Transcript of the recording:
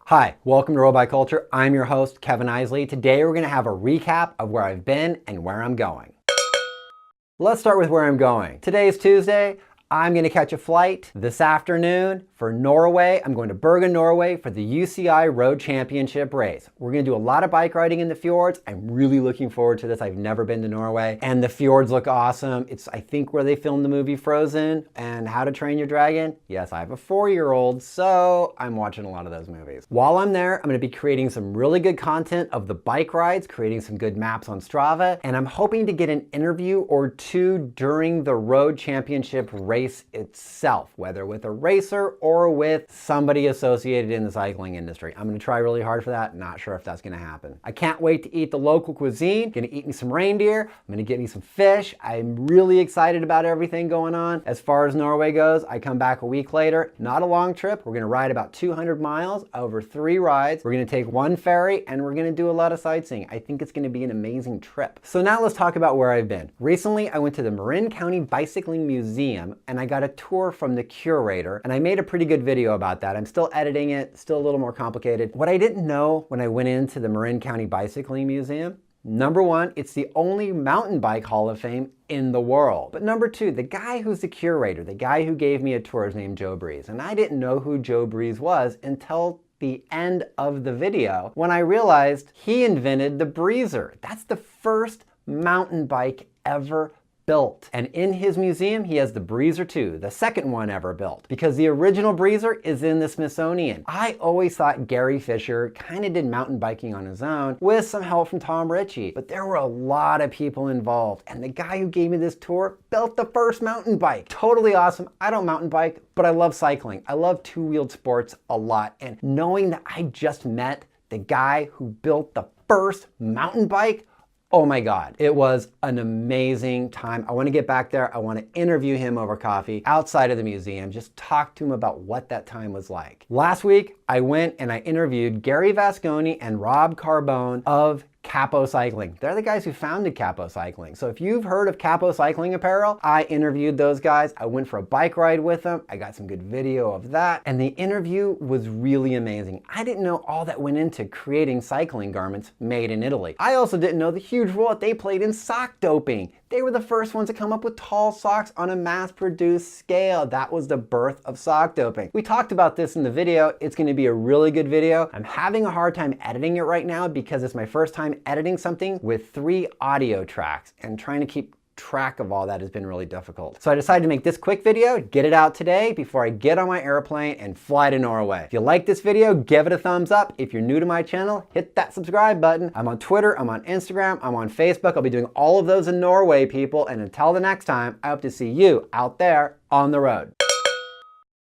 Hi, welcome to Road Bike Culture. I'm your host, Kevin Isley. Today we're going to have a recap of where I've been and where I'm going. Let's start with where I'm going. Today is Tuesday. I'm going to catch a flight this afternoon for Norway. I'm going to Bergen, Norway for the UCI Road Championship race. We're going to do a lot of bike riding in the fjords. I'm really looking forward to this. I've never been to Norway and the fjords look awesome. It's, I think, where they filmed the movie Frozen and How to Train Your Dragon. Yes, I have a 4-year-old, so I'm watching a lot of those movies. While I'm there, I'm going to be creating some really good content of the bike rides, creating some good maps on Strava, and I'm hoping to get an interview or two during the Road Championship race itself, whether with a racer or with somebody associated in the cycling industry. I'm going to try really hard for that. Not sure if that's going to happen. I can't wait to eat the local cuisine. Going to eat me some reindeer. I'm going to get me some fish. I'm really excited about everything going on. As far as Norway goes, I come back a week later. Not a long trip. We're going to ride about 200 miles over 3 rides. We're going to take 1 ferry and we're going to do a lot of sightseeing. I think it's going to be an amazing trip. So now let's talk about where I've been. Recently, I went to the Marin County Bicycling Museum and I got a tour from the curator, and I made a pretty good video about that. I'm still editing it, still a little more complicated. What I didn't know when I went into the Marin County Bicycling Museum, number 1, it's the only mountain bike hall of fame in the world. But number 2, the guy who's the curator, the guy who gave me a tour is named Joe Breeze, and I didn't know who Joe Breeze was until the end of the video when I realized he invented the Breezer. That's the first mountain bike ever built. And in his museum, he has the Breezer 2, the second one ever built, because the original Breezer is in the Smithsonian. I always thought Gary Fisher kind of did mountain biking on his own with some help from Tom Ritchie, but there were a lot of people involved. And the guy who gave me this tour built the first mountain bike. Totally awesome. I don't mountain bike, but I love cycling. I love two-wheeled sports a lot. And knowing that I just met the guy who built the first mountain bike, oh my God, it was an amazing time. I want to get back there. I want to interview him over coffee outside of the museum, just talk to him about what that time was like. Last week, I went and I interviewed Gary Vasconi and Rob Carbone of Capo Cycling. They're the guys who founded Capo Cycling. So if you've heard of Capo Cycling Apparel, I interviewed those guys. I went for a bike ride with them. I got some good video of that. And the interview was really amazing. I didn't know all that went into creating cycling garments made in Italy. I also didn't know the huge role that they played in sock doping. They were the first ones to come up with tall socks on a mass-produced scale. That was the birth of sock doping. We talked about this in the video. It's going to be a really good video. I'm having a hard time editing it right now because it's my first time editing something with 3 audio tracks, and trying to keep track of all that has been really difficult. So I decided to make this quick video, get it out today before I get on my airplane and fly to Norway. If you like this video, give it a thumbs up. If you're new to my channel, hit that subscribe button. I'm on Twitter, I'm on Instagram, I'm on Facebook. I'll be doing all of those in Norway, people. And until the next time, I hope to see you out there on the road.